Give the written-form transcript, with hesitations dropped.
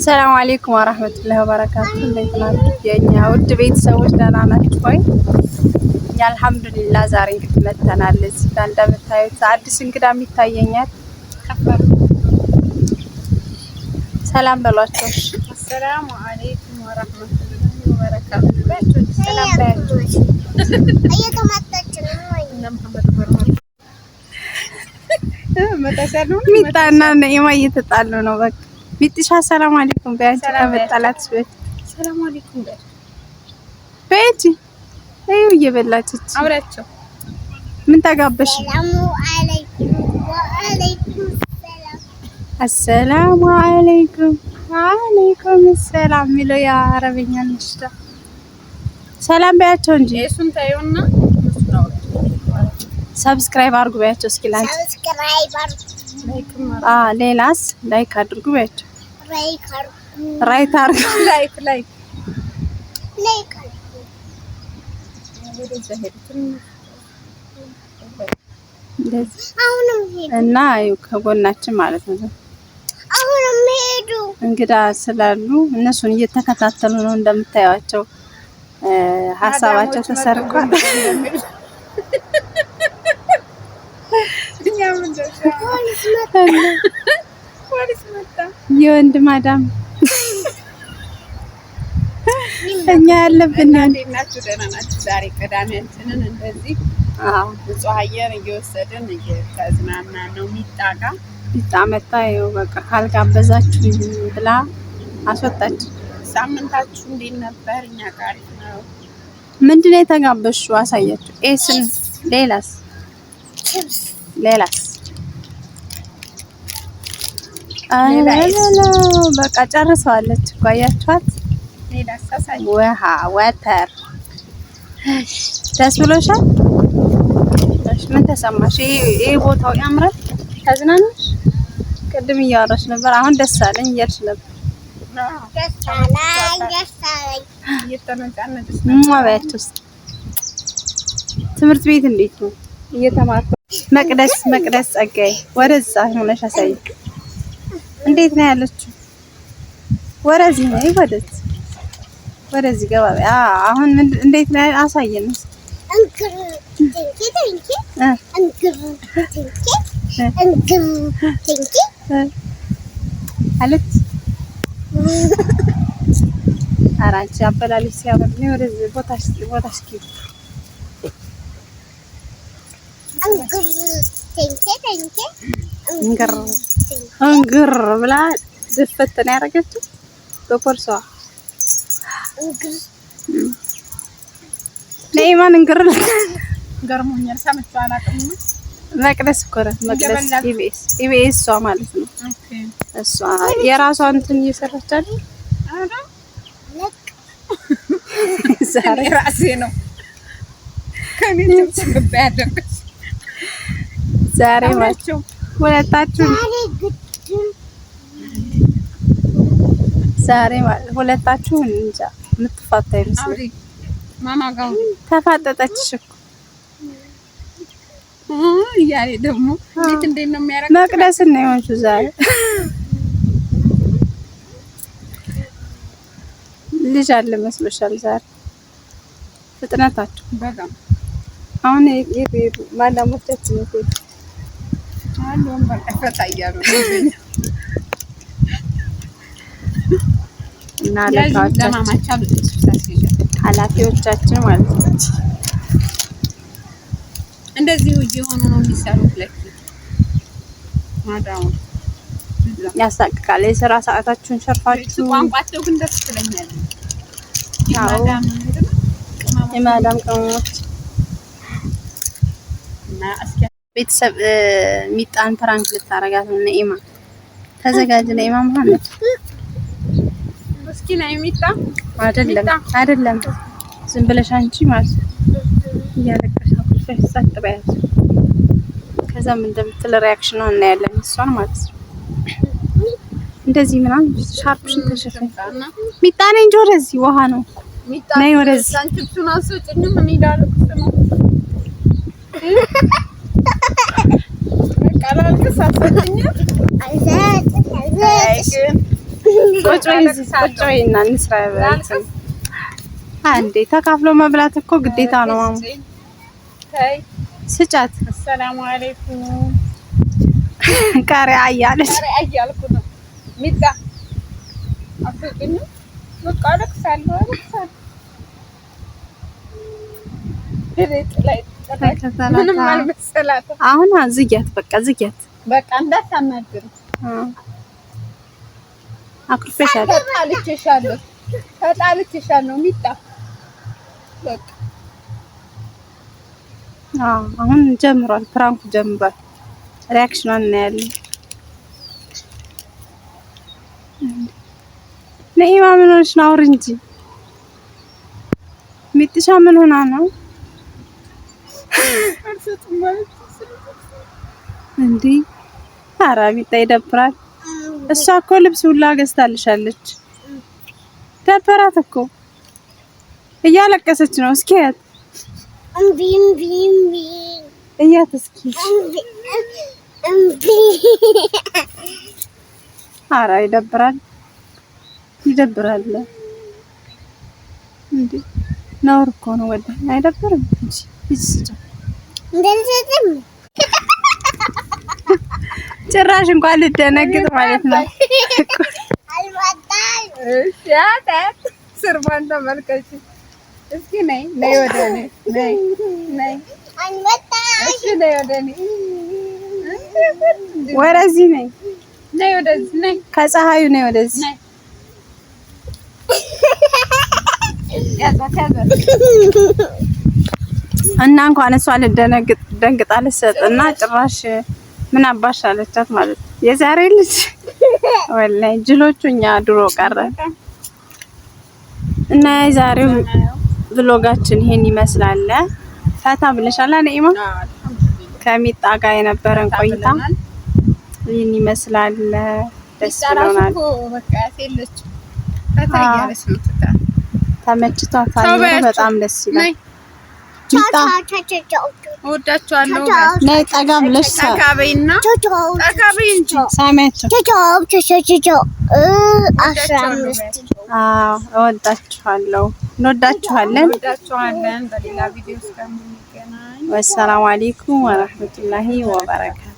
ሰላም አለይኩም ወራህመቱላሂ ወበረካቱ። እንዴት ናችሁ የኛ ውድ ቤተሰቦች? ደህና ናችሁ ወይ? እኛ አልሐምዱሊላህ ዛሬ እንግዲህ መተናል። እዚህ ጋር እንደምታዩት አዲስ እንግዳም ይታየኛል። ሰላም በሏቸው። አሰላሙ አለይኩም ወራህመቱላሂ ወበረካቱ። ሰላም ባያችሁ ሚጣና ነይማ እየተጣሉ ነው። በቃ ሚጥሻ ሰላም አለይኩም በያንቺ ከመጣላት በፊት ሰላም አለይኩም በያንቺ አዩ እየበላችች አብራቸው ምን ተጋበሽ? ሰላሙ አለይኩም ወአለይኩም ሰላም አሰላሙ አለይኩም ወአለይኩም ሰላም ሚለው ያ አረብኛ ነሽዳ ሰላም በያቸው እንጂ እሱን ታዩና ሰብስክራይብ አድርጉ በያቸው። እስኪ ላንቺ ሰብስክራይብ አድርጉ፣ ሌላስ ላይክ አድርጉ በያቸው። ላይክ አድርጉ፣ ራይት አድርጉ፣ ላይክ እና አዩ ከጎናችን ማለት ነው። አሁንም ሄዱ እንግዳ ስላሉ እነሱን እየተከታተሉ ነው እንደምታዩቸው። ሀሳባቸው ተሰርቋል። የወንድ ማዳም እኛ ያለብን ናችሁ። ደህና ናችሁ? ዛሬ ቅዳሜያችንን እንደዚህ ንጹህ አየር እየወሰድን እየተዝናና ነው። ሚጣ መጣ። ይኸው በቃ ካልጋበዛችሁ ብላ አስወጣች። ሳምንታችሁ እንዴት ነበር? እኛ ጋር ነው። ምንድን ነው የተጋበዝሽው? አሳያችሁ። ኤስን ሌላስ በቃ ጨርሰዋለች እኮ አያችኋት። ውሃ ወተር ደስ ብሎሻል? ምን ተሰማሽ? ይሄ ቦታው ያምራል። ተዝናናሽ? ቅድም እያወራሽ ነበር። አሁን ደስ አለኝ እያልሽ ነበር። ትምህርት ቤት እንዴት ነው? እየተማርኩ መቅደስ ጸጋዬ ወደዛ ሆነሽ አሳይ። እንዴት ነው ያለችው? ወደዚህ ነው ወደዚህ ገባ። አሁን እንዴት ነው አሳየን። አለች አራንቺ አበላልሽ ሲያምር ነው። ወደዚህ ቦታሽ ኪ እንግር ብላ ድፍት ነው ያደረገችው በፖርሷ። ለኢማን እንግር ገርሞኛል። ሰምቼው አላውቅም። መቅደስ እኮ ናት። መቅደስ ኢቢኤስ እሷ ማለት ነው። እሷ የራሷን እንትን እየሰራች አይደል? ዛሬ ራሴ ነው ከኔ ተሰብባ ያደረገች ዛሬ ማቸው ሁለታችሁ እንጃ የምትፋታ ይመስል ማማ ጋር ተፋጠጠችሽ እኮ ያሬ ደግሞ እንዴት ነው የሚያረጋግጥ? መቅደስን ነው የሆንሽው ዛሬ። ልጅ አለ መስሎሻል ዛሬ። ፍጥነታችሁ በጣም አሁን የቤቱ ማዳሞቻችን ነው አሁን በቃ ታያሉ እና ኃላፊዎቻችን ማለት ነው። እንደዚህ እየሆኑ ነው የሚሰሩት። ማዳሙ ያሳቅቃል። የሥራ ሰዓታችሁን ሸርፋችሁ ቋንቋቸው ግን ደስ ይለኛል። የማዳም ቅመሞች እና እስኪ ቤተሰብ ሚጣን ፕራንክ ልታረጋት ነው። ነኢማ ተዘጋጅ። ነኢማ መሐመድ እስኪ ናይ ሚጣ አይደለም ዝም ብለሽ አንቺ ማለት እያለቀሽ አኩልፈሽ ጸጥ በያት። ከዛም እንደምትል ሪአክሽኗ እናያለን። እሷን ማለት ነው እንደዚህ ምናምን ሻርፕሽን ተሸፈና ሚጣ ነኝ እንጂ ወደዚህ ውሃ ነው ነይ ወደዚህ አንቺቱን አስወጭኝ። ምን ይላል ነው በቃ ላልከሳሰኝ አይዘት ቁጭ በይና እንስራ። አንዴ ተካፍሎ መብላት እኮ ግዴታ ነው። ማሙ ታይ ስጫት። አሰላሙ አለይኩም ቃሪያ እያለች ቃሪያ እያልኩ ነው። ሚጣ አፍቅኝ በቃ አለቅሳለሁ። ድሬት ላይ ምንም አልመሰላትም። አሁን ዝጊያት፣ በቃ ዝጊያት። በቃ እንዳታናግር። አኩርፈሻለሁ። ተጣልቼሻለሁ ሚጣ በቃ አሁን ጀምሯል፣ ፕራንኩ ጀምሯል። ሪአክሽኗን እናያለን። ነኢማ ምን ሆነሽ ነው? አውሪ እንጂ ሚጥሻ ምን ሆና ነው እንዴ? ኧረ ሚጣ ይደብራል። እሷ እኮ ልብስ ሁላ ገዝታልሻለች። ደበራት እኮ እያለቀሰች ነው። እስኪ ያት እያት እስኪ ኧረ ይደብራል፣ ይደብራል እንዴ! ነውር እኮ ነው። ወደ አይደብርም እንጂ ጭራሽ እንኳን ልደነግጥ ማለት ነው። ስርባን ተመልከች እስኪ። ነይ ነይ፣ ወደ እኔ ነይ ነይ። እሺ ነይ ወደ እኔ፣ ወደዚህ ነይ ነይ፣ ወደዚህ ነይ፣ ከፀሐዩ ነይ ወደዚህ። ያዛት ያዛት እና እንኳን እሷ ልደነግጥ ደንግጣ ልትሰጥና ጭራሽ ምን አባሽ አለቻት ማለት ነው። የዛሬ ልጅ ወላሂ ጅሎቹ እኛ ድሮ ቀረ እና የዛሬው ብሎጋችን ይሄን ይመስላል። ፈታ ብለሻል ነኢማ? ከሚጣ ጋር የነበረን ቆይታ ይሄን ይመስላል። ደስ ብሎናል። ተመችቷታል። በጣም ደስ ይላል። ሚጣ እወዳቸዋለሁ። ነይ ጠጋ ብለሽ ጠጋበይና ጠጋበይ እንጂ ሳሚያቸው። እወዳችኋለሁ። እንወዳችኋለን። በሌላ ቪዲዮ እስከምንገናኝ ወሰላሙ አለይኩም ወራህመቱላሂ ወበረካቱ።